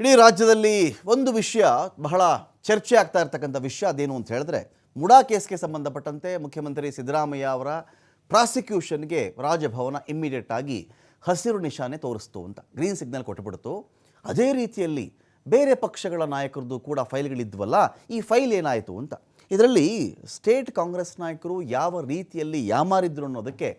ಇಡೀ ರಾಜ್ಯದಲ್ಲಿ ಒಂದು ವಿಷಯ ಬಹಳ ಚರ್ಚೆ ಆಗ್ತಾ ಇರತಕ್ಕಂಥ ವಿಷಯ ಅದೇನು ಅಂತ ಹೇಳಿದ್ರೆ ಮುಡಾ ಕೇಸ್ಗೆ ಸಂಬಂಧಪಟ್ಟಂತೆ ಮುಖ್ಯಮಂತ್ರಿ ಸಿದ್ದರಾಮಯ್ಯ ಅವರ ಪ್ರಾಸಿಕ್ಯೂಷನ್ಗೆ ರಾಜಭವನ ಇಮ್ಮಿಡಿಯೇಟ್ ಆಗಿ ಹಸಿರು ನಿಶಾನೆ ತೋರಿಸ್ತು ಅಂತ ಗ್ರೀನ್ ಸಿಗ್ನಲ್ ಕೊಟ್ಟುಬಿಡ್ತು. ಅದೇ ರೀತಿಯಲ್ಲಿ ಬೇರೆ ಪಕ್ಷಗಳ ನಾಯಕರದ್ದು ಕೂಡ ಫೈಲ್ಗಳಿದ್ವಲ್ಲ, ಈ ಫೈಲ್ ಏನಾಯಿತು ಅಂತ. ಇದರಲ್ಲಿ ಸ್ಟೇಟ್ ಕಾಂಗ್ರೆಸ್ ನಾಯಕರು ಯಾವ ರೀತಿಯಲ್ಲಿ ಯಾಮಾರಿದ್ರು ಅನ್ನೋದಕ್ಕೆ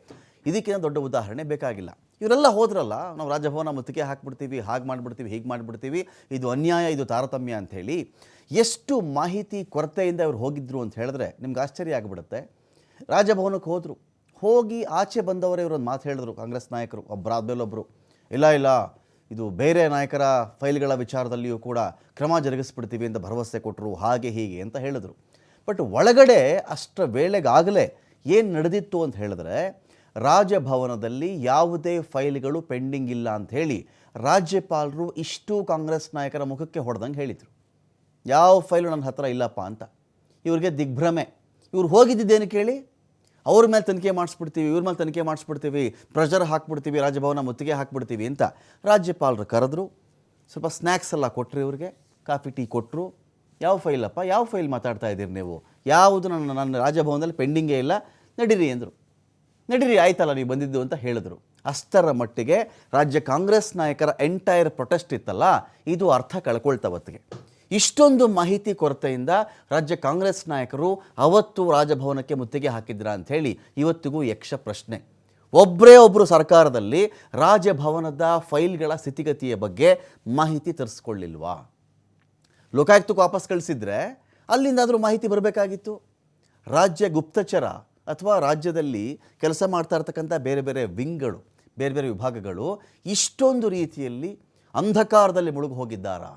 ಇದಕ್ಕಿಂತ ದೊಡ್ಡ ಉದಾಹರಣೆ ಬೇಕಾಗಿಲ್ಲ. ಇವರೆಲ್ಲ ಹೋದ್ರಲ್ಲ, ನಾವು ರಾಜಭವನ ಮುತ್ತಿಗೆ ಹಾಕ್ಬಿಡ್ತೀವಿ, ಹಾಗೆ ಮಾಡಿಬಿಡ್ತೀವಿ, ಹೀಗೆ ಮಾಡಿಬಿಡ್ತೀವಿ, ಇದು ಅನ್ಯಾಯ, ಇದು ತಾರತಮ್ಯ ಅಂಥೇಳಿ ಎಷ್ಟು ಮಾಹಿತಿ ಕೊರತೆಯಿಂದ ಇವರು ಹೋಗಿದ್ರು ಅಂತ ಹೇಳಿದ್ರೆ ನಿಮ್ಗೆ ಆಶ್ಚರ್ಯ ಆಗಿಬಿಡುತ್ತೆ. ರಾಜಭವನಕ್ಕೆ ಹೋದರು, ಹೋಗಿ ಆಚೆ ಬಂದವರೇ ಇವರೊಂದು ಮಾತು ಹೇಳಿದ್ರು ಕಾಂಗ್ರೆಸ್ ನಾಯಕರು, ಒಬ್ಬರಾದ್ಮೇಲೊಬ್ಬರು, ಇಲ್ಲ ಇದು ಬೇರೆ ನಾಯಕರ ಫೈಲ್ಗಳ ವಿಚಾರದಲ್ಲಿಯೂ ಕೂಡ ಕ್ರಮ ಜರುಗಿಸ್ಬಿಡ್ತೀವಿ ಅಂತ ಭರವಸೆ ಕೊಟ್ಟರು, ಹಾಗೆ ಹೀಗೆ ಅಂತ ಹೇಳಿದ್ರು. ಬಟ್ ಒಳಗಡೆ ಅಷ್ಟರ ವೇಳೆಗಾಗಲೇ ಏನು ನಡೆದಿತ್ತು ಅಂತ ಹೇಳಿದ್ರೆ ರಾಜಭವನದಲ್ಲಿ ಯಾವುದೇ ಫೈಲ್ಗಳು ಪೆಂಡಿಂಗ್ ಇಲ್ಲ ಅಂಥೇಳಿ ರಾಜ್ಯಪಾಲರು ಇಷ್ಟು ಕಾಂಗ್ರೆಸ್ ನಾಯಕರ ಮುಖಕ್ಕೆ ಹೊಡೆದಂಗೆ ಹೇಳಿದರು. ಯಾವ ಫೈಲು ನನ್ನ ಹತ್ರ ಇಲ್ಲಪ್ಪ ಅಂತ. ಇವ್ರಿಗೆ ದಿಗ್ಭ್ರಮೆ. ಇವ್ರು ಹೋಗಿದ್ದೇನು ಕೇಳಿ, ಅವ್ರ ಮೇಲೆ ತನಿಖೆ ಮಾಡಿಸ್ಬಿಡ್ತೀವಿ, ಇವ್ರ ಮೇಲೆ ತನಿಖೆ ಮಾಡಿಸ್ಬಿಡ್ತೀವಿ, ಪ್ರೆಷರ್ ಹಾಕ್ಬಿಡ್ತೀವಿ, ರಾಜಭವನ ಮುತ್ತಿಗೆ ಹಾಕ್ಬಿಡ್ತೀವಿ ಅಂತ ರಾಜ್ಯಪಾಲರು ಕರೆದ್ರು. ಸ್ವಲ್ಪ ಸ್ನ್ಯಾಕ್ಸ್ ಎಲ್ಲ ಕೊಟ್ಟರು, ಇವ್ರಿಗೆ ಕಾಫಿ ಟೀ ಕೊಟ್ಟರು. ಯಾವ ಫೈಲಪ್ಪ, ಯಾವ ಫೈಲ್ ಮಾತಾಡ್ತಾ ಇದ್ದೀರಿ ನೀವು, ಯಾವುದು ನನ್ನ ರಾಜಭವನದಲ್ಲಿ ಪೆಂಡಿಂಗೇ ಇಲ್ಲ, ನಡೀರಿ ಅಂದರು. ನಡೀರಿ ಆಯ್ತಲ್ಲ ನೀವು ಬಂದಿದ್ದು ಅಂತ ಹೇಳಿದ್ರು. ಅಷ್ಟರ ಮಟ್ಟಿಗೆ ರಾಜ್ಯ ಕಾಂಗ್ರೆಸ್ ನಾಯಕರ ಎಂಟೈರ್ ಪ್ರೊಟೆಸ್ಟ್ ಇತ್ತಲ್ಲ, ಇದು ಅರ್ಥ ಕಳ್ಕೊಳ್ತವತ್ತಿಗೆ. ಇಷ್ಟೊಂದು ಮಾಹಿತಿ ಕೊರತೆಯಿಂದ ರಾಜ್ಯ ಕಾಂಗ್ರೆಸ್ ನಾಯಕರು ಅವತ್ತು ರಾಜಭವನಕ್ಕೆ ಮುತ್ತಿಗೆ ಹಾಕಿದ್ರ ಅಂಥೇಳಿ ಇವತ್ತಿಗೂ ಯಕ್ಷ ಪ್ರಶ್ನೆ. ಒಬ್ಬರೇ ಒಬ್ಬರು ಸರ್ಕಾರದಲ್ಲಿ ರಾಜಭವನದ ಫೈಲ್ಗಳ ಸ್ಥಿತಿಗತಿಯ ಬಗ್ಗೆ ಮಾಹಿತಿ ತರಿಸ್ಕೊಳ್ಳಿಲ್ವಾ? ಲೋಕಾಯುಕ್ತಕ್ಕೆ ವಾಪಸ್ ಕಳಿಸಿದ್ರೆ ಅಲ್ಲಿಂದಾದರೂ ಮಾಹಿತಿ ಬರಬೇಕಾಗಿತ್ತು. ರಾಜ್ಯ ಗುಪ್ತಚರ ಅಥವಾ ರಾಜ್ಯದಲ್ಲಿ ಕೆಲಸ ಮಾಡ್ತಾ ಇರ್ತಕ್ಕಂಥ ಬೇರೆ ಬೇರೆ ವಿಂಗ್ಗಳು, ಬೇರೆ ಬೇರೆ ವಿಭಾಗಗಳು ಇಷ್ಟೊಂದು ರೀತಿಯಲ್ಲಿ ಅಂಧಕಾರದಲ್ಲಿ ಮುಳುಗಿ ಹೋಗಿದ್ದಾರಾ?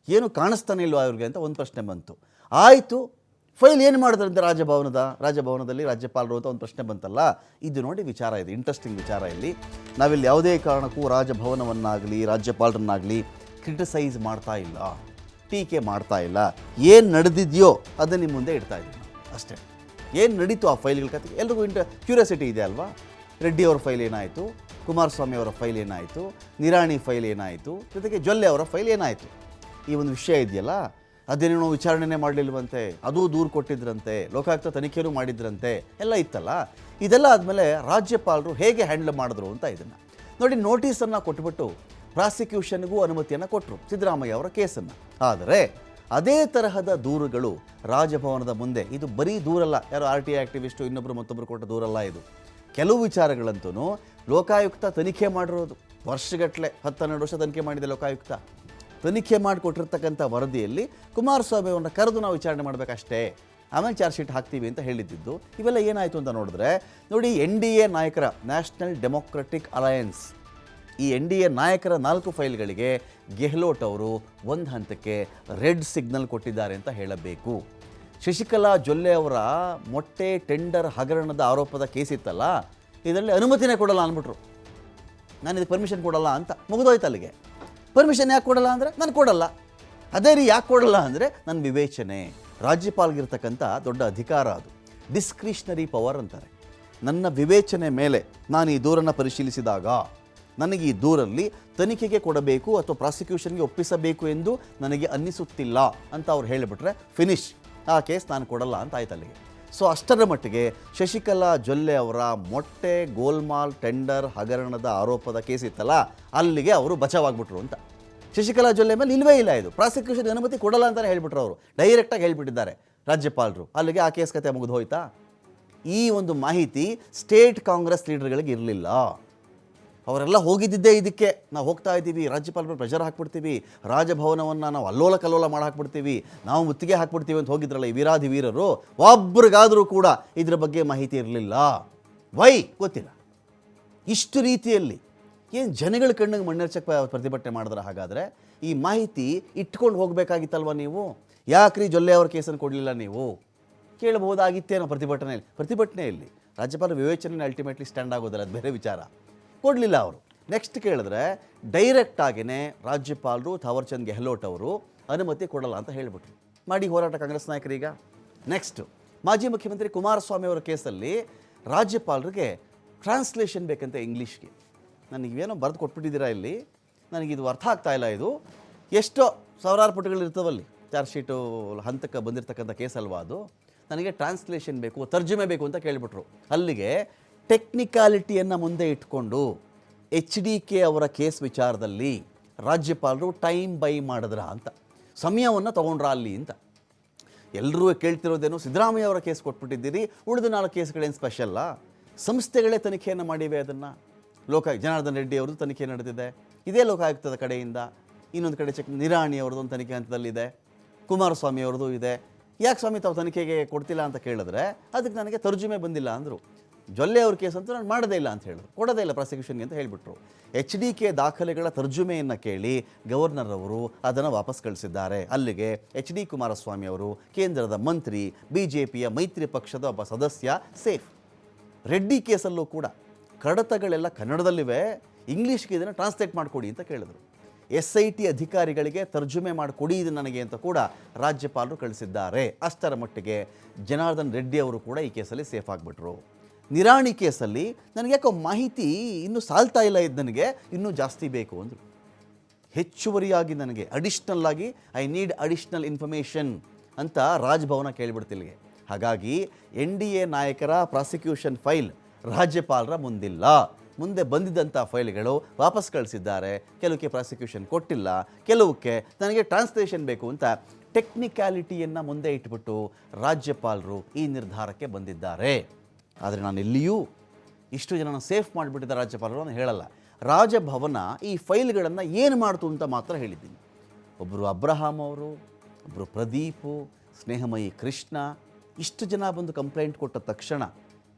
ಏನು ಕಾಣಿಸ್ತಾನೆ ಇಲ್ವಾ ಅವ್ರಿಗೆ ಅಂತ ಒಂದು ಪ್ರಶ್ನೆ ಬಂತು. ಆಯಿತು, ಫೈಲ್ ಏನು ಮಾಡಿದ್ರಂತೆ ರಾಜಭವನದಲ್ಲಿ ರಾಜ್ಯಪಾಲರು ಅಂತ ಒಂದು ಪ್ರಶ್ನೆ ಬಂತಲ್ಲ. ಇದು ನೋಡಿ ವಿಚಾರ ಇದೆ, ಇಂಟ್ರೆಸ್ಟಿಂಗ್ ವಿಚಾರ. ಇಲ್ಲಿ ನಾವಿಲ್ಲಿ ಯಾವುದೇ ಕಾರಣಕ್ಕೂ ರಾಜಭವನವನ್ನಾಗಲಿ ರಾಜ್ಯಪಾಲರನ್ನಾಗಲಿ ಕ್ರಿಟಿಸೈಸ್ ಮಾಡ್ತಾ ಇಲ್ಲ, ಟೀಕೆ ಮಾಡ್ತಾ ಇಲ್ಲ. ಏನು ನಡೆದಿದೆಯೋ ಅದನ್ನು ನಿಮ್ಮ ಮುಂದೆ ಇಡ್ತಾ ಇದ್ದೀನಿ ಅಷ್ಟೇ. ಏನು ನಡೀತು ಆ ಫೈಲ್ಗಳ ಕತೆ ಎಲ್ರಿಗೂ ಕ್ಯೂರಿಯಾಸಿಟಿ ಇದೆ ಅಲ್ವಾ? ರೆಡ್ಡಿ ಅವರ ಫೈಲ್ ಏನಾಯಿತು, ಕುಮಾರಸ್ವಾಮಿ ಅವರ ಫೈಲ್ ಏನಾಯಿತು, ನಿರಾಣಿ ಫೈಲ್ ಏನಾಯಿತು, ಜೊತೆಗೆ ಜೊಲ್ಲೆ ಅವರ ಫೈಲ್ ಏನಾಯಿತು, ಈ ಒಂದು ವಿಷಯ ಇದೆಯಲ್ಲ, ಅದೇನೇನೋ ವಿಚಾರಣೆ ಮಾಡಲಿಲ್ವಂತೆ, ಅದೂ ದೂರು ಕೊಟ್ಟಿದ್ರಂತೆ, ಲೋಕಾಯುಕ್ತ ತನಿಖೆಯೂ ಮಾಡಿದ್ರಂತೆ, ಎಲ್ಲ ಇತ್ತಲ್ಲ. ಇದೆಲ್ಲ ಆದಮೇಲೆ ರಾಜ್ಯಪಾಲರು ಹೇಗೆ ಹ್ಯಾಂಡಲ್ ಮಾಡಿದ್ರು ಅಂತ ಇದನ್ನು ನೋಡಿ. ನೋಟಿಸನ್ನು ಕೊಟ್ಬಿಟ್ಟು ಪ್ರಾಸಿಕ್ಯೂಷನ್ಗೂ ಅನುಮತಿಯನ್ನು ಕೊಟ್ಟರು ಸಿದ್ದರಾಮಯ್ಯ ಅವರ ಕೇಸನ್ನು. ಆದರೆ ಅದೇ ತರಹದ ದೂರುಗಳು ರಾಜಭವನದ ಮುಂದೆ, ಇದು ಬರೀ ದೂರಲ್ಲ, ಯಾರೋ RTI ಆ್ಯಕ್ಟಿವಿಸ್ಟು ಇನ್ನೊಬ್ಬರು ಮತ್ತೊಬ್ಬರು ಕೊಟ್ಟ ದೂರಲ್ಲ ಇದು. ಕೆಲವು ವಿಚಾರಗಳಂತೂ ಲೋಕಾಯುಕ್ತ ತನಿಖೆ ಮಾಡಿರೋದು, ವರ್ಷಗಟ್ಟಲೆ 10-12 ವರ್ಷ ತನಿಖೆ ಮಾಡಿದೆ ಲೋಕಾಯುಕ್ತ. ತನಿಖೆ ಮಾಡಿಕೊಟ್ಟಿರ್ತಕ್ಕಂಥ ವರದಿಯಲ್ಲಿ ಕುಮಾರಸ್ವಾಮಿ ಅವ್ರನ್ನ ಕರೆದು ನಾವು ವಿಚಾರಣೆ ಮಾಡಬೇಕಷ್ಟೇ, ಆಮೇಲೆ ಚಾರ್ಜ್ ಶೀಟ್ ಹಾಕ್ತೀವಿ ಅಂತ ಹೇಳಿದ್ದು. ಇವೆಲ್ಲ ಏನಾಯಿತು ಅಂತ ನೋಡಿದ್ರೆ ನೋಡಿ, NDA ನಾಯಕರ ನ್ಯಾಷನಲ್ ಡೆಮೊಕ್ರೆಟಿಕ್ ಅಲಯನ್ಸ್, ಈ NDA ನಾಯಕರ 4 ಫೈಲ್ಗಳಿಗೆ ಗೆಹ್ಲೋಟ್ ಅವರು ಒಂದು ಹಂತಕ್ಕೆ ರೆಡ್ ಸಿಗ್ನಲ್ ಕೊಟ್ಟಿದ್ದಾರೆ ಅಂತ ಹೇಳಬೇಕು. ಶಶಿಕಲಾ ಜೊಲ್ಲೆ ಅವರ ಮೊಟ್ಟೆ ಟೆಂಡರ್ ಹಗರಣದ ಆರೋಪದ ಕೇಸ್ ಇತ್ತಲ್ಲ, ಇದರಲ್ಲಿ ಅನುಮತಿನೇ ಕೊಡಲ್ಲ ಅಂದ್ಬಿಟ್ರು. ನಾನು ಇದಕ್ಕೆ ಪರ್ಮಿಷನ್ ಕೊಡಲ್ಲ ಅಂತ ಮುಗಿದೋಯ್ತು ಅಲ್ಲಿಗೆ. ಪರ್ಮಿಷನ್ ಯಾಕೆ ಕೊಡಲ್ಲ ಅಂದರೆ ನಾನು ಕೊಡಲ್ಲ. ಅದೇ ರೀ ಯಾಕೆ ಕೊಡಲ್ಲ ಅಂದರೆ ನನ್ನ ವಿವೇಚನೆ. ರಾಜ್ಯಪಾಲಗಿರ್ತಕ್ಕಂಥ ದೊಡ್ಡ ಅಧಿಕಾರ ಅದು, ಡಿಸ್ಕ್ರಿಷನರಿ ಪವರ್ ಅಂತಾರೆ. ನನ್ನ ವಿವೇಚನೆ ಮೇಲೆ ನಾನು ಈ ದೂರನ್ನು ಪರಿಶೀಲಿಸಿದಾಗ ನನಗೆ ಈ ದೂರಲ್ಲಿ ತನಿಖೆಗೆ ಕೊಡಬೇಕು ಅಥವಾ ಪ್ರಾಸಿಕ್ಯೂಷನ್ಗೆ ಒಪ್ಪಿಸಬೇಕು ಎಂದು ನನಗೆ ಅನ್ನಿಸುತ್ತಿಲ್ಲ ಅಂತ ಅವ್ರು ಹೇಳಿಬಿಟ್ರೆ ಫಿನಿಶ್, ಆ ಕೇಸ್ ನಾನು ಕೊಡಲ್ಲ ಅಂತ ಆಯ್ತು ಅಲ್ಲಿಗೆ. ಸೊ ಅಷ್ಟರ ಮಟ್ಟಿಗೆ ಶಶಿಕಲಾ ಜೊಲ್ಲೆ ಅವರ ಮೊಟ್ಟೆ ಗೋಲ್ಮಾಲ್ ಟೆಂಡರ್ ಹಗರಣದ ಆರೋಪದ ಕೇಸ್ ಇತ್ತಲ್ಲ, ಅಲ್ಲಿಗೆ ಅವರು ಬಚಾವಾಗ್ಬಿಟ್ರು ಅಂತ. ಶಶಿಕಲಾ ಜೊಲ್ಲೆ ಮೇಲೆ ಇಲ್ವೇ ಇಲ್ಲ, ಇದು ಪ್ರಾಸಿಕ್ಯೂಷನ್ ಅನುಮತಿ ಕೊಡಲ್ಲ ಅಂತಲೇ ಹೇಳಿಬಿಟ್ರು ಅವರು, ಡೈರೆಕ್ಟಾಗಿ ಹೇಳಿಬಿಟ್ಟಿದ್ದಾರೆ ರಾಜ್ಯಪಾಲರು. ಅಲ್ಲಿಗೆ ಆ ಕೇಸ್ ಕತೆ ಮುಗಿದು ಹೋಯ್ತಾ? ಈ ಒಂದು ಮಾಹಿತಿ ಸ್ಟೇಟ್ ಕಾಂಗ್ರೆಸ್ ಲೀಡರ್ಗಳಿಗೆ ಇರಲಿಲ್ಲ. ಅವರೆಲ್ಲ ಹೋಗಿದ್ದಿದ್ದೇ ಇದಕ್ಕೆ, ನಾವು ಹೋಗ್ತಾ ಇದ್ದೀವಿ, ರಾಜ್ಯಪಾಲರು ಪ್ರೆಷರ್ ಹಾಕ್ಬಿಡ್ತೀವಿ, ರಾಜಭವನವನ್ನು ನಾವು ಅಲ್ಲೋಲ ಕಲ್ಲೋಲ ಮಾಡಿ ಹಾಕ್ಬಿಡ್ತೀವಿ, ನಾವು ಮುತ್ತಿಗೆ ಹಾಕ್ಬಿಡ್ತೀವಿ ಅಂತ ಹೋಗಿದ್ರಲ್ಲ ಈ ವೀರಾಧಿ ವೀರರು, ಒಬ್ರಿಗಾದರೂ ಕೂಡ ಇದರ ಬಗ್ಗೆ ಮಾಹಿತಿ ಇರಲಿಲ್ಲ. ವೈ ಗೊತ್ತಿಲ್ಲ. ಇಷ್ಟು ರೀತಿಯಲ್ಲಿ ಏನು ಜನಗಳ ಕಣ್ಣಿಗೆ ಮಣ್ಣೆರ್ಚಕ್ಕೆ ಪ್ರತಿಭಟನೆ ಮಾಡಿದ್ರೆ? ಹಾಗಾದರೆ ಈ ಮಾಹಿತಿ ಇಟ್ಕೊಂಡು ಹೋಗಬೇಕಾಗಿತ್ತಲ್ವ ನೀವು? ಯಾಕ್ರಿ ಜೊಲ್ಲೆ ಅವ್ರ ಕೇಸನ್ನು ಕೊಡಲಿಲ್ಲ ನೀವು? ಕೇಳಬಹುದಾಗಿತ್ತೇನೋ ಪ್ರತಿಭಟನೆಯಲ್ಲಿ. ರಾಜ್ಯಪಾಲ ವಿವೇಚನೆ ಅಲ್ಟಿಮೇಟ್ಲಿ ಸ್ಟ್ಯಾಂಡ್ ಆಗೋದಲ್ಲ, ಅದು ಬೇರೆ ವಿಚಾರ. ಕೊಡಲಿಲ್ಲ ಅವರು. ನೆಕ್ಸ್ಟ್ ಕೇಳಿದ್ರೆ ಡೈರೆಕ್ಟಾಗಿಯೇ ರಾಜ್ಯಪಾಲರು ಥಾವರ್ಚಂದ್ ಗೆಹ್ಲೋಟ್ ಅವರು ಅನುಮತಿ ಕೊಡಲ್ಲ ಅಂತ ಹೇಳಿಬಿಟ್ರು. ಮಾಡಿ ಹೋರಾಟ ಕಾಂಗ್ರೆಸ್ ನಾಯಕರೀಗ. ನೆಕ್ಸ್ಟು ಮಾಜಿ ಮುಖ್ಯಮಂತ್ರಿ ಕುಮಾರಸ್ವಾಮಿ ಅವರ ಕೇಸಲ್ಲಿ ರಾಜ್ಯಪಾಲರಿಗೆ ಟ್ರಾನ್ಸ್ಲೇಷನ್ ಬೇಕಂತೆ ಇಂಗ್ಲೀಷ್ಗೆ. ನನಗೇನೋ ಬರೆದು ಕೊಟ್ಬಿಟ್ಟಿದ್ದೀರಾ ಇಲ್ಲಿ, ನನಗಿದು ಅರ್ಥ ಆಗ್ತಾ ಇಲ್ಲ, ಇದು ಎಷ್ಟೋ ಸಾವಿರಾರು ಪುಟಗಳು ಇರ್ತವಲ್ಲಿ, ಚಾರ್ಜ್ ಶೀಟು ಹಂತಕ್ಕೆ ಬಂದಿರತಕ್ಕಂಥ ಕೇಸ್ ಅಲ್ವಾ ಅದು. ನನಗೆ ಟ್ರಾನ್ಸ್ಲೇಷನ್ ಬೇಕು, ತರ್ಜುಮೆ ಬೇಕು ಅಂತ ಕೇಳಿಬಿಟ್ರು. ಅಲ್ಲಿಗೆ ಟೆಕ್ನಿಕಾಲಿಟಿಯನ್ನು ಮುಂದೆ ಇಟ್ಕೊಂಡು HDK ಅವರ ಕೇಸ್ ವಿಚಾರದಲ್ಲಿ ರಾಜ್ಯಪಾಲರು ಟೈಮ್ ಬೈ ಮಾಡಿದ್ರ ಅಂತ, ಸಮಯವನ್ನು ತೊಗೊಂಡ್ರ ಅಲ್ಲಿ ಅಂತ. ಎಲ್ಲರೂ ಕೇಳ್ತಿರೋದೇನು, ಸಿದ್ದರಾಮಯ್ಯ ಅವರ ಕೇಸ್ ಕೊಟ್ಬಿಟ್ಟಿದ್ದೀರಿ, ಉಳಿದ 4 ಕೇಸ್ಗಳೇನು ಸ್ಪೆಷಲ್ಲ, ಸಂಸ್ಥೆಗಳೇ ತನಿಖೆಯನ್ನು ಮಾಡಿವೆ. ಅದನ್ನು ಜನಾರ್ದನ್ ರೆಡ್ಡಿ ಅವ್ರದ್ದು ತನಿಖೆ ನಡೆದಿದೆ, ಇದೇ ಲೋಕಾಯುಕ್ತದ ಕಡೆಯಿಂದ. ಇನ್ನೊಂದು ಕಡೆ ನಿರಾಣಿ ಅವ್ರದ್ದೊಂದು ತನಿಖೆ ಹಂತದಲ್ಲಿದೆ, ಕುಮಾರಸ್ವಾಮಿ ಅವ್ರದ್ದು ಇದೆ. ಯಾಕೆ ಸ್ವಾಮಿ ತಾವು ತನಿಖೆಗೆ ಕೊಡ್ತಿಲ್ಲ ಅಂತ ಕೇಳಿದ್ರೆ, ಅದಕ್ಕೆ ನನಗೆ ತರ್ಜುಮೆ ಬಂದಿಲ್ಲ ಅಂದರು. ಜೊಲ್ಲೆ ಅವ್ರ ಕೇಸ್ ಅಂತೂ ನಾನು ಮಾಡೋದೇ ಇಲ್ಲ ಅಂತ ಹೇಳಿದ್ರು, ಕೊಡೋದೇ ಇಲ್ಲ ಪ್ರಾಸಿಕ್ಯೂಷನ್ಗೆ ಅಂತ ಹೇಳಿಬಿಟ್ರು. HDK ದಾಖಲೆಗಳ ತರ್ಜುಮೆಯನ್ನು ಕೇಳಿ ಗವರ್ನರ್ ಅವರು ಅದನ್ನು ವಾಪಸ್ ಕಳಿಸಿದ್ದಾರೆ. ಅಲ್ಲಿಗೆ HD ಕುಮಾರಸ್ವಾಮಿ ಅವರು, ಕೇಂದ್ರದ ಮಂತ್ರಿ, BJPಯ ಮೈತ್ರಿ ಪಕ್ಷದ ಒಬ್ಬ ಸದಸ್ಯ ಸೇಫ್. ರೆಡ್ಡಿ ಕೇಸಲ್ಲೂ ಕೂಡ ಕಡತಗಳೆಲ್ಲ ಕನ್ನಡದಲ್ಲಿವೆ, ಇಂಗ್ಲೀಷ್ಗೆ ಇದನ್ನು ಟ್ರಾನ್ಸ್ಲೇಟ್ ಮಾಡಿಕೊಡಿ ಅಂತ ಕೇಳಿದ್ರು. SIT ಅಧಿಕಾರಿಗಳಿಗೆ ತರ್ಜುಮೆ ಮಾಡಿಕೊಡಿ ಇದು ನನಗೆ ಅಂತ ಕೂಡ ರಾಜ್ಯಪಾಲರು ಕಳಿಸಿದ್ದಾರೆ. ಅಷ್ಟರ ಮಟ್ಟಿಗೆ ಜನಾರ್ದನ್ ರೆಡ್ಡಿ ಅವರು ಕೂಡ ಈ ಕೇಸಲ್ಲಿ ಸೇಫ್ ಆಗಿಬಿಟ್ರು. ನಿರಾಣಿ ಕೇಸಲ್ಲಿ ನನಗೆ ಯಾಕೋ ಮಾಹಿತಿ ಇನ್ನೂ ಸಾಲ್ತಾ ಇಲ್ಲ, ಇದು ನನಗೆ ಇನ್ನೂ ಜಾಸ್ತಿ ಬೇಕು ಅಂದರು. ಹೆಚ್ಚುವರಿಯಾಗಿ ನನಗೆ ಅಡಿಷ್ನಲ್ ಆಗಿ ಐ ನೀಡ್ ಅಡಿಷ್ನಲ್ ಇನ್ಫಾರ್ಮೇಷನ್ ಅಂತ ರಾಜ್ಭವನ ಕೇಳಿಬಿಡ್ತಿಲ್ಲಿಗೆ. ಹಾಗಾಗಿ NDA ನಾಯಕರ ಪ್ರಾಸಿಕ್ಯೂಷನ್ ಫೈಲ್ ರಾಜ್ಯಪಾಲರ ಮುಂದಿಲ್ಲ. ಮುಂದೆ ಬಂದಿದ್ದಂಥ ಫೈಲ್ಗಳು ವಾಪಸ್ ಕಳಿಸಿದ್ದಾರೆ. ಕೆಲವಕ್ಕೆ ಪ್ರಾಸಿಕ್ಯೂಷನ್ ಕೊಟ್ಟಿಲ್ಲ, ಕೆಲವಕ್ಕೆ ನನಗೆ ಟ್ರಾನ್ಸ್ಲೇಷನ್ ಬೇಕು ಅಂತ ಟೆಕ್ನಿಕ್ಯಾಲಿಟಿಯನ್ನು ಮುಂದೆ ಇಟ್ಬಿಟ್ಟು ರಾಜ್ಯಪಾಲರು ಈ ನಿರ್ಧಾರಕ್ಕೆ ಬಂದಿದ್ದಾರೆ. ಆದರೆ ನಾನು ಎಲ್ಲಿಯೂ ಇಷ್ಟು ಜನನ ಸೇಫ್ ಮಾಡಿಬಿಟ್ಟಿದ್ದ ರಾಜ್ಯಪಾಲರು ನಾನು ಹೇಳಲ್ಲ. ರಾಜಭವನ ಈ ಫೈಲ್ಗಳನ್ನು ಏನು ಮಾಡ್ತು ಅಂತ ಮಾತ್ರ ಹೇಳಿದ್ದೀನಿ. ಒಬ್ಬರು ಅಬ್ರಹಾಂ ಅವರು, ಒಬ್ಬರು ಪ್ರದೀಪು, ಸ್ನೇಹಮಯಿ ಕೃಷ್ಣ, ಇಷ್ಟು ಜನ ಬಂದು ಕಂಪ್ಲೇಂಟ್ ಕೊಟ್ಟ ತಕ್ಷಣ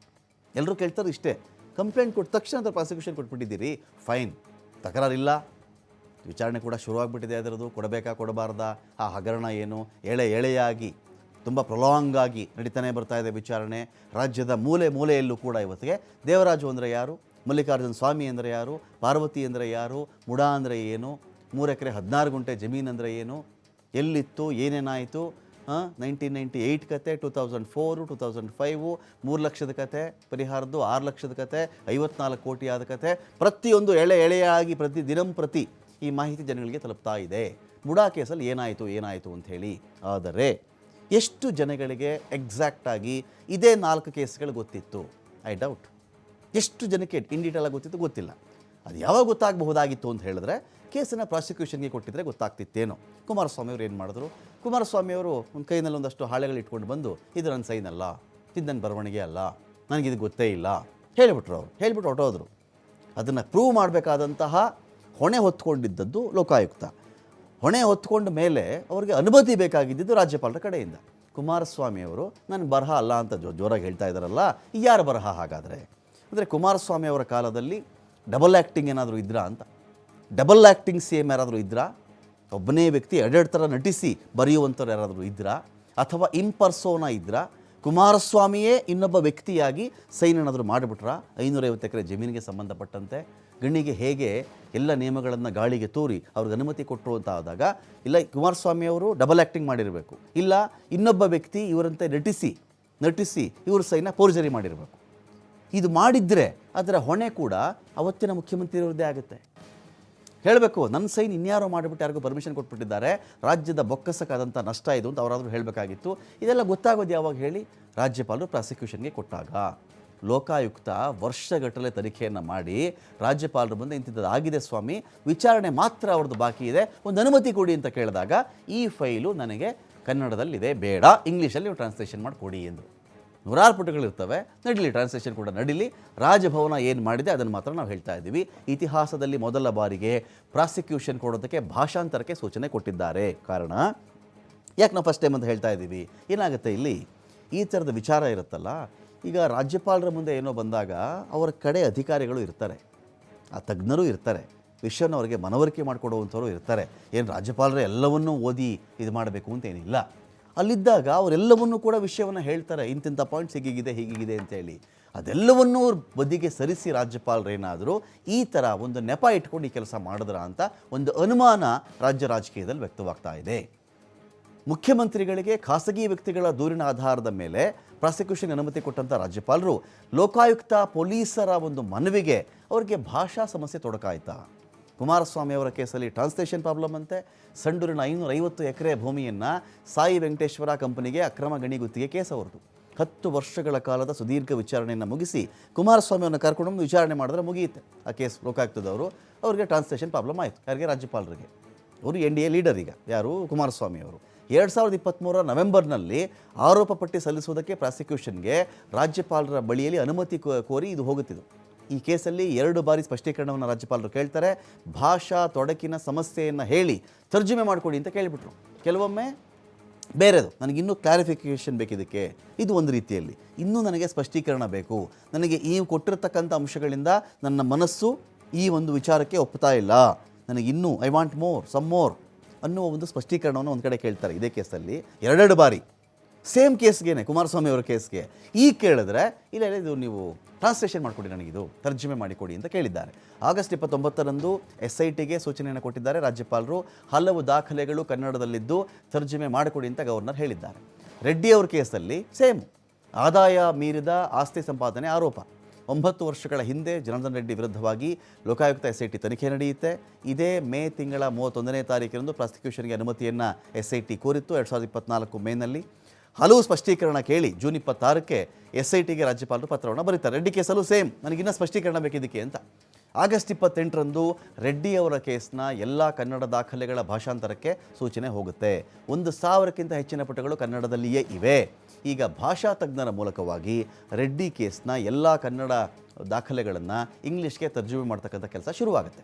ಎಲ್ಲರೂ ಕೇಳ್ತಾರೆ ಇಷ್ಟೇ, ಕಂಪ್ಲೇಂಟ್ ಕೊಟ್ಟ ತಕ್ಷಣ ಅಂತ ಪ್ರಾಸಿಕ್ಯೂಷನ್ ಕೊಟ್ಬಿಟ್ಟಿದ್ದೀರಿ, ಫೈನ್, ತಕರಾರಿಲ್ಲ. ವಿಚಾರಣೆ ಕೂಡ ಶುರುವಾಗ್ಬಿಟ್ಟಿದೆ ಅದರದ್ದು, ಕೊಡಬೇಕಾ ಕೊಡಬಾರ್ದಾ, ಆ ಹಗರಣ ಏನು, ಎಳೆಯಾಗಿ ತುಂಬ ಪ್ರೊಲಾಂಗ್ ಆಗಿ ನಡೀತಾನೆ ಬರ್ತಾ ಇದೆ ವಿಚಾರಣೆ. ರಾಜ್ಯದ ಮೂಲೆ ಮೂಲೆಯಲ್ಲೂ ಕೂಡ ಇವತ್ತಿಗೆ ದೇವರಾಜು ಅಂದರೆ ಯಾರು, ಮಲ್ಲಿಕಾರ್ಜುನ ಸ್ವಾಮಿ ಅಂದರೆ ಯಾರು, ಪಾರ್ವತಿ ಅಂದರೆ ಯಾರು, ಮುಡಾ ಅಂದರೆ ಏನು, 3 ಎಕರೆ 16 ಗುಂಟೆ ಜಮೀನು ಅಂದರೆ ಏನು, ಎಲ್ಲಿತ್ತು, ಏನೇನಾಯಿತು, 1998 ಕತೆ, 2004, 2005, 3 ಲಕ್ಷದ ಕತೆ ಪರಿಹಾರದ್ದು, 6 ಲಕ್ಷದ ಕತೆ, 54 ಕೋಟಿ ಆದ ಕತೆ, ಪ್ರತಿಯೊಂದು ಎಳೆಯಾಗಿ ಪ್ರತಿ ಈ ಮಾಹಿತಿ ಜನಗಳಿಗೆ ತಲುಪ್ತಾ ಇದೆ. ಮುಡಾ ಕೇಸಲ್ಲಿ ಏನಾಯಿತು ಅಂಥೇಳಿ. ಆದರೆ ಎಷ್ಟು ಜನಗಳಿಗೆ ಎಕ್ಸಾಕ್ಟಾಗಿ ಇದೇ 4 ಕೇಸ್ಗಳು ಗೊತ್ತಿತ್ತು? I doubt. ಎಷ್ಟು ಜನಕ್ಕೆ ಇನ್ ಡೀಟೇಲಾಗಿ ಗೊತ್ತಿತ್ತು ಗೊತ್ತಿಲ್ಲ. ಅದು ಯಾವಾಗ ಗೊತ್ತಾಗಬಹುದಾಗಿತ್ತು ಅಂತ ಹೇಳಿದ್ರೆ, ಕೇಸನ್ನು ಪ್ರಾಸಿಕ್ಯೂಷನ್ಗೆ ಕೊಟ್ಟಿದ್ರೆ ಗೊತ್ತಾಗ್ತಿತ್ತೇನೋ. ಕುಮಾರಸ್ವಾಮಿ ಅವರು ಏನು ಮಾಡಿದ್ರು, ಕುಮಾರಸ್ವಾಮಿ ಅವರು ಒಂದು ಕೈನಲ್ಲಿ ಒಂದಷ್ಟು ಹಾಳೆಗಳು ಇಟ್ಕೊಂಡು ಬಂದು, ಇದು ನನ್ನ ಸೈನ್ ಅಲ್ಲ, ಇದು ನನ್ನ ಬರವಣಿಗೆ ಅಲ್ಲ, ನನಗಿದು ಗೊತ್ತೇ ಇಲ್ಲ ಹೇಳಿಬಿಟ್ರು. ಅವರು ಹೇಳಿಬಿಟ್ಟು ಹೊರಟೋದ್ರು. ಅದನ್ನು ಪ್ರೂವ್ ಮಾಡಬೇಕಾದಂತಹ ಹೊಣೆ ಹೊತ್ಕೊಂಡಿದ್ದದ್ದು ಲೋಕಾಯುಕ್ತ. ಹೊಣೆ ಹೊತ್ಕೊಂಡ ಮೇಲೆ ಅವರಿಗೆ ಅನುಮತಿ ಬೇಕಾಗಿದ್ದು ರಾಜ್ಯಪಾಲರ ಕಡೆಯಿಂದ. ಕುಮಾರಸ್ವಾಮಿ ಅವರು ನನ್ನ ಬರಹ ಅಲ್ಲ ಅಂತ ಜೋರಾಗಿ ಹೇಳ್ತಾ ಇದ್ದಾರಲ್ಲ, ಯಾರ ಬರಹ ಹಾಗಾದರೆ? ಅಂದರೆ ಕುಮಾರಸ್ವಾಮಿ ಅವರ ಕಾಲದಲ್ಲಿ ಡಬಲ್ ಆ್ಯಕ್ಟಿಂಗ್ ಏನಾದರೂ ಇದ್ರಾ ಅಂತ, ಡಬಲ್ ಆ್ಯಕ್ಟಿಂಗ್ CM ಯಾರಾದರೂ ಇದ್ರಾ? ಒಬ್ಬನೇ ವ್ಯಕ್ತಿ ಎರಡೆರಡು ಥರ ನಟಿಸಿ ಬರೆಯುವಂಥವ್ರು ಯಾರಾದರೂ ಇದ್ರಾ? ಅಥವಾ ಇಂಪರ್ಸೋನಾ ಇದ್ರಾ? ಕುಮಾರಸ್ವಾಮಿಯೇ ಇನ್ನೊಬ್ಬ ವ್ಯಕ್ತಿಯಾಗಿ ಸೈನ್ ಏನಾದರೂ ಮಾಡಿಬಿಟ್ರಾ? 550 ಎಕರೆ ಜಮೀನಿಗೆ ಸಂಬಂಧಪಟ್ಟಂತೆ ಗಣಿಗೆ ಹೇಗೆ ಎಲ್ಲ ನಿಯಮಗಳನ್ನು ಗಾಳಿಗೆ ತೂರಿ ಅವ್ರಿಗೆ ಅನುಮತಿ ಕೊಟ್ಟರು ಅಂತ ಆದಾಗ, ಇಲ್ಲ ಕುಮಾರಸ್ವಾಮಿ ಅವರು ಡಬಲ್ ಆ್ಯಕ್ಟಿಂಗ್ ಮಾಡಿರಬೇಕು, ಇಲ್ಲ ಇನ್ನೊಬ್ಬ ವ್ಯಕ್ತಿ ಇವರಂತೆ ನಟಿಸಿ ಇವ್ರ ಸೈನ ಫೋರ್ಜರಿ ಮಾಡಿರಬೇಕು. ಇದು ಮಾಡಿದರೆ ಅದರ ಹೊಣೆ ಕೂಡ ಅವತ್ತಿನ ಮುಖ್ಯಮಂತ್ರಿಯವರದ್ದೇ ಆಗುತ್ತೆ. ಹೇಳಬೇಕು, ನನ್ನ ಸೈನ್ ಇನ್ಯಾರೋ ಮಾಡಿಬಿಟ್ಟು ಯಾರಿಗೂ ಪರ್ಮಿಷನ್ ಕೊಟ್ಬಿಟ್ಟಿದ್ದಾರೆ, ರಾಜ್ಯದ ಬೊಕ್ಕಸಕ್ಕಾದಂಥ ನಷ್ಟ ಇದು ಅಂತ ಅವರಾದರೂ ಹೇಳಬೇಕಾಗಿತ್ತು. ಇದೆಲ್ಲ ಗೊತ್ತಾಗೋದು ಯಾವಾಗ ಹೇಳಿ? ರಾಜ್ಯಪಾಲರು ಪ್ರಾಸಿಕ್ಯೂಷನ್ಗೆ ಕೊಟ್ಟಾಗ. ಲೋಕಾಯುಕ್ತ ವರ್ಷಗಟ್ಟಲೆ ತನಿಖೆಯನ್ನು ಮಾಡಿ ರಾಜ್ಯಪಾಲರು ಬಂದು ಇಂಥದ್ದು ಆಗಿದೆ ಸ್ವಾಮಿ, ವಿಚಾರಣೆ ಮಾತ್ರ ಅವ್ರದ್ದು ಬಾಕಿ ಇದೆ, ಒಂದು ಅನುಮತಿ ಕೊಡಿ ಅಂತ ಕೇಳಿದಾಗ, ಈ ಫೈಲು ನನಗೆ ಕನ್ನಡದಲ್ಲಿದೆ, ಬೇಡ ಇಂಗ್ಲೀಷಲ್ಲಿ ನೀವು ಟ್ರಾನ್ಸ್ಲೇಷನ್ ಮಾಡಿ ಕೊಡಿ ಎಂದು. 100 ಪುಟಗಳಿರ್ತವೆ, ನಡೀಲಿ, ಟ್ರಾನ್ಸ್ಲೇಷನ್ ಕೂಡ ನಡೀಲಿ. ರಾಜಭವನ ಏನು ಮಾಡಿದೆ ಅದನ್ನು ಮಾತ್ರ ನಾವು ಹೇಳ್ತಾ ಇದ್ದೀವಿ. ಇತಿಹಾಸದಲ್ಲಿ ಮೊದಲ ಬಾರಿಗೆ ಪ್ರಾಸಿಕ್ಯೂಷನ್ ಕೊಡೋದಕ್ಕೆ ಭಾಷಾಂತರಕ್ಕೆ ಸೂಚನೆ ಕೊಟ್ಟಿದ್ದಾರೆ. ಕಾರಣ ಯಾಕೆ ನಾವು ಫಸ್ಟ್ ಟೈಮ್ ಅಂತ ಹೇಳ್ತಾ ಇದ್ದೀವಿ? ಏನಾಗುತ್ತೆ ಇಲ್ಲಿ, ಈ ಥರದ ವಿಚಾರ ಇರುತ್ತಲ್ಲ, ಈಗ ರಾಜ್ಯಪಾಲರ ಮುಂದೆ ಏನೋ ಬಂದಾಗ ಅವರ ಕಡೆ ಅಧಿಕಾರಿಗಳು ಇರ್ತಾರೆ, ಆ ತಜ್ಞರು ಇರ್ತಾರೆ, ವಿಷಯವನ್ನು ಅವರಿಗೆ ಮನವರಿಕೆ ಮಾಡಿಕೊಡುವಂಥವ್ರು ಇರ್ತಾರೆ. ಏನು ರಾಜ್ಯಪಾಲರೇ ಎಲ್ಲವನ್ನೂ ಓದಿ ಇದು ಮಾಡಬೇಕು ಅಂತ ಏನಿಲ್ಲ. ಅಲ್ಲಿದ್ದಾಗ ಅವರೆಲ್ಲವನ್ನೂ ಕೂಡ ವಿಷಯವನ್ನು ಹೇಳ್ತಾರೆ, ಇಂತಿಂಥ ಪಾಯಿಂಟ್ಸ್ ಹೀಗಿದೆ ಅಂತೇಳಿ. ಅದೆಲ್ಲವನ್ನೂ ಬದಿಗೆ ಸರಿಸಿ ರಾಜ್ಯಪಾಲರೇನಾದರೂ ಈ ಥರ ಒಂದು ನೆಪ ಇಟ್ಕೊಂಡು ಈ ಕೆಲಸ ಮಾಡಿದ್ರ ಅಂತ ಒಂದು ಅನುಮಾನ ರಾಜ್ಯ ರಾಜಕೀಯದಲ್ಲಿ ವ್ಯಕ್ತವಾಗ್ತಾ ಇದೆ. ಮುಖ್ಯಮಂತ್ರಿಗಳಿಗೆ ಖಾಸಗಿ ವ್ಯಕ್ತಿಗಳ ದೂರಿನ ಆಧಾರದ ಮೇಲೆ ಪ್ರಾಸಿಕ್ಯೂಷನ್ ಅನುಮತಿ ಕೊಟ್ಟಂಥ ರಾಜ್ಯಪಾಲರು ಲೋಕಾಯುಕ್ತ ಪೊಲೀಸರ ಒಂದು ಮನವಿಗೆ ಅವರಿಗೆ ಭಾಷಾ ಸಮಸ್ಯೆ ತೊಡಕಾಯ್ತಾ? ಕುಮಾರಸ್ವಾಮಿ ಅವರ ಕೇಸಲ್ಲಿ ಟ್ರಾನ್ಸ್ಲೇಷನ್ ಪ್ರಾಬ್ಲಮ್ ಅಂತೆ. ಸಂಡೂರಿನ 550 ಎಕರೆ ಭೂಮಿಯನ್ನು ಸಾಯಿ ವೆಂಕಟೇಶ್ವರ ಕಂಪನಿಗೆ ಅಕ್ರಮ ಗಣಿ ಗುತ್ತಿಗೆ ಕೇಸ್ ಅವ್ರದ್ದು. 10 ವರ್ಷಗಳ ಕಾಲದ ಸುದೀರ್ಘ ವಿಚಾರಣೆಯನ್ನು ಮುಗಿಸಿ ಕುಮಾರಸ್ವಾಮಿಯನ್ನು ಕರ್ಕೊಂಡು ವಿಚಾರಣೆ ಮಾಡಿದ್ರೆ ಮುಗಿಯುತ್ತೆ ಆ ಕೇಸ್. ಲೋಕಾಯುಕ್ತದವರು ಅವರಿಗೆ ಟ್ರಾನ್ಸ್ಲೇಷನ್ ಪ್ರಾಬ್ಲಮ್ ಆಯಿತು. ಯಾರಿಗೆ? ರಾಜ್ಯಪಾಲರಿಗೆ. ಅವರು NDA ಲೀಡರ್ ಈಗ ಯಾರು? ಕುಮಾರಸ್ವಾಮಿ ಅವರು. 2023 ನವೆಂಬರ್ನಲ್ಲಿ ಆರೋಪ ಪಟ್ಟಿ ಸಲ್ಲಿಸುವುದಕ್ಕೆ ಪ್ರಾಸಿಕ್ಯೂಷನ್ಗೆ ರಾಜ್ಯಪಾಲರ ಬಳಿಯಲ್ಲಿ ಅನುಮತಿ ಕೋರಿ ಇದು ಹೋಗುತ್ತಿದ್ದು. ಈ ಕೇಸಲ್ಲಿ 2 ಬಾರಿ ಸ್ಪಷ್ಟೀಕರಣವನ್ನು ರಾಜ್ಯಪಾಲರು ಕೇಳ್ತಾರೆ. ಭಾಷಾ ತೊಡಕಿನ ಸಮಸ್ಯೆಯನ್ನು ಹೇಳಿ ತರ್ಜುಮೆ ಮಾಡಿಕೊಡಿ ಅಂತ ಕೇಳಿಬಿಟ್ರು. ಕೆಲವೊಮ್ಮೆ ಬೇರೆದು, ನನಗಿನ್ನೂ ಕ್ಲಾರಿಫಿಕೇಷನ್ ಬೇಕಿದ್ದಕ್ಕೆ, ಇದು ಒಂದು ರೀತಿಯಲ್ಲಿ ಇನ್ನೂ ನನಗೆ ಸ್ಪಷ್ಟೀಕರಣ ಬೇಕು, ನನಗೆ ಈ ಕೊಟ್ಟಿರತಕ್ಕಂಥ ಅಂಶಗಳಿಂದ ನನ್ನ ಮನಸ್ಸು ಈ ಒಂದು ವಿಚಾರಕ್ಕೆ ಒಪ್ತಾ ಇಲ್ಲ, ನನಗಿನ್ನೂ I want more, some more ಅನ್ನುವ ಒಂದು ಸ್ಪಷ್ಟೀಕರಣವನ್ನು ಒಂದು ಕಡೆ ಕೇಳ್ತಾರೆ. ಇದೇ ಕೇಸಲ್ಲಿ 2 ಬಾರಿ ಸೇಮ್ ಕೇಸ್ಗೇನೆ, ಕುಮಾರಸ್ವಾಮಿ ಅವರ ಕೇಸ್ಗೆ. ಈಗ ಕೇಳಿದ್ರೆ ಇಲ್ಲ ಇದು ನೀವು ಟ್ರಾನ್ಸ್ಲೇಷನ್ ಮಾಡಿಕೊಡಿ, ನನಗಿದು ತರ್ಜುಮೆ ಮಾಡಿಕೊಡಿ ಅಂತ ಕೇಳಿದ್ದಾರೆ. ಆಗಸ್ಟ್ 29ರಂದು SITಗೆ ಸೂಚನೆಯನ್ನು ಕೊಟ್ಟಿದ್ದಾರೆ ರಾಜ್ಯಪಾಲರು. ಹಲವು ದಾಖಲೆಗಳು ಕನ್ನಡದಲ್ಲಿದ್ದು ತರ್ಜುಮೆ ಮಾಡಿಕೊಡಿ ಅಂತ ಗವರ್ನರ್ ಹೇಳಿದ್ದಾರೆ. ರೆಡ್ಡಿ ಅವ್ರ ಕೇಸಲ್ಲಿ ಸೇಮ್, ಆದಾಯ ಮೀರಿದ ಆಸ್ತಿ ಸಂಪಾದನೆ ಆರೋಪ. 9 ವರ್ಷಗಳ ಹಿಂದೆ ಜನಾರ್ದನ್ ರೆಡ್ಡಿ ವಿರುದ್ಧವಾಗಿ ಲೋಕಾಯುಕ್ತ SIT ತನಿಖೆ ನಡೆಯುತ್ತೆ. ಇದೇ ಮೇ ತಿಂಗಳ 31ನೇ ತಾರೀಕಿನಂದು ಪ್ರಾಸಿಕ್ಯೂಷನ್ಗೆ ಅನುಮತಿಯನ್ನು SIT ಕೋರಿತ್ತು. 2024 ಮೇನಲ್ಲಿ ಹಲವು ಸ್ಪಷ್ಟೀಕರಣ ಕೇಳಿ ಜೂನ್ 26ಕ್ಕೆ SITಗೆ ರಾಜ್ಯಪಾಲರು ಪತ್ರವನ್ನು ಬರೀತಾರೆ. ರೆಡ್ಡಿ ಕೇಸಲ್ಲೂ ಸೇಮ್, ನನಗಿನ್ನೂ ಸ್ಪಷ್ಟೀಕರಣ ಬೇಕಿದ್ದಕ್ಕೆ ಅಂತ. ಆಗಸ್ಟ್ 28ರಂದು ರೆಡ್ಡಿ ಅವರ ಕೇಸ್ನ ಎಲ್ಲ ಕನ್ನಡ ದಾಖಲೆಗಳ ಭಾಷಾಂತರಕ್ಕೆ ಸೂಚನೆ ಹೋಗುತ್ತೆ. 1,000ಕ್ಕಿಂತ ಹೆಚ್ಚಿನ ಪುಟಗಳು ಕನ್ನಡದಲ್ಲಿಯೇ ಇವೆ. ಈಗ ಭಾಷಾ ತಜ್ಞರ ಮೂಲಕವಾಗಿ ರೆಡ್ಡಿ ಕೇಸ್ನ ಎಲ್ಲ ಕನ್ನಡ ದಾಖಲೆಗಳನ್ನು ಇಂಗ್ಲೀಷ್ಗೆ ತರ್ಜುಮೆ ಮಾಡ್ತಕ್ಕಂಥ ಕೆಲಸ ಶುರುವಾಗುತ್ತೆ.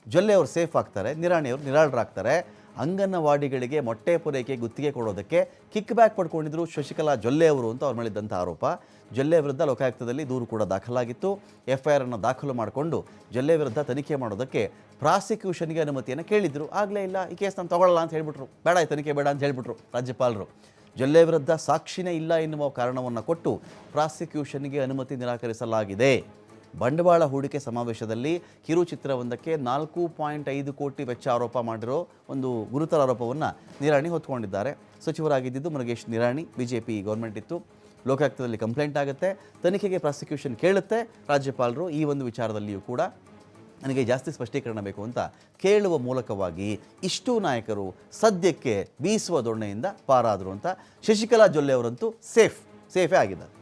ಜೊಲ್ಲೆ ಅವರು ಸೇಫ್ ಆಗ್ತಾರೆ, ನಿರಾಣಿ ಅವರು ನಿರಾಳರಾಗ್ತಾರೆ. ಅಂಗನವಾಡಿಗಳಿಗೆ ಮೊಟ್ಟೆ ಪೂರೈಕೆ ಗುತ್ತಿಗೆ ಕೊಡೋದಕ್ಕೆ ಕಿಕ್ ಬ್ಯಾಕ್ ಪಡ್ಕೊಂಡಿದ್ರು ಶಶಿಕಲಾ ಜೊಲ್ಲೆ ಅವರು ಅಂತ ಅವ್ರು ಮಾಡಿದ್ದಂಥ ಆರೋಪ. ಜೊಲ್ಲೆ ವಿರುದ್ಧ ಲೋಕಾಯುಕ್ತದಲ್ಲಿ ದೂರು ಕೂಡ ದಾಖಲಾಗಿತ್ತು. FIR ಅನ್ನು ದಾಖಲು ಮಾಡಿಕೊಂಡು ಜೊಲ್ಲೆ ವಿರುದ್ಧ ತನಿಖೆ ಮಾಡೋದಕ್ಕೆ ಪ್ರಾಸಿಕ್ಯೂಷನ್ಗೆ ಅನುಮತಿಯನ್ನು ಕೇಳಿದ್ರು. ಆಗಲೇ ಇಲ್ಲ, ಈ ಕೇಸ್ ನಾನು ತಗೊಳ್ಳಲ್ಲ ಅಂತ ಹೇಳಿಬಿಟ್ರು. ಬೇಡ, ಈ ತನಿಖೆ ಬೇಡ ಅಂತ ಹೇಳಿಬಿಟ್ರು ರಾಜ್ಯಪಾಲರು. ಜೊಲ್ಲೆ ವಿರುದ್ಧ ಸಾಕ್ಷಿನೇ ಇಲ್ಲ ಎನ್ನುವ ಕಾರಣವನ್ನು ಕೊಟ್ಟು ಪ್ರಾಸಿಕ್ಯೂಷನ್ಗೆ ಅನುಮತಿ ನಿರಾಕರಿಸಲಾಗಿದೆ. ಬಂಡವಾಳ ಹೂಡಿಕೆ ಸಮಾವೇಶದಲ್ಲಿ ಕಿರುಚಿತ್ರವೊಂದಕ್ಕೆ 4.5 ಕೋಟಿ ವೆಚ್ಚ ಆರೋಪ ಮಾಡಿರೋ ಒಂದು ಗುರುತರ ಆರೋಪವನ್ನು ನಿರಾಣಿ ಹೊತ್ಕೊಂಡಿದ್ದಾರೆ. ಸಚಿವರಾಗಿದ್ದು ಮುರುಗೇಶ್ ನಿರಾಣಿ. BJP ಗೌರ್ಮೆಂಟ್ ಇತ್ತು. ಲೋಕಾಯುಕ್ತದಲ್ಲಿ ಕಂಪ್ಲೇಂಟ್ ಆಗುತ್ತೆ, ತನಿಖೆಗೆ ಪ್ರಾಸಿಕ್ಯೂಷನ್ ಕೇಳುತ್ತೆ. ರಾಜ್ಯಪಾಲರು ಈ ಒಂದು ವಿಚಾರದಲ್ಲಿಯೂ ಕೂಡ ನನಗೆ ಜಾಸ್ತಿ ಸ್ಪಷ್ಟೀಕರಣ ಬೇಕು ಅಂತ ಕೇಳುವ ಮೂಲಕವಾಗಿ ಇಷ್ಟೂ ನಾಯಕರು ಸದ್ಯಕ್ಕೆ ಬೀಸುವ ದೊಣ್ಣೆಯಿಂದ ಪಾರಾದರು ಅಂತ. ಶಶಿಕಲಾ ಜೊಲ್ಲೆ ಅವರಂತೂ ಸೇಫೇ ಆಗಿದ್ದಾರೆ.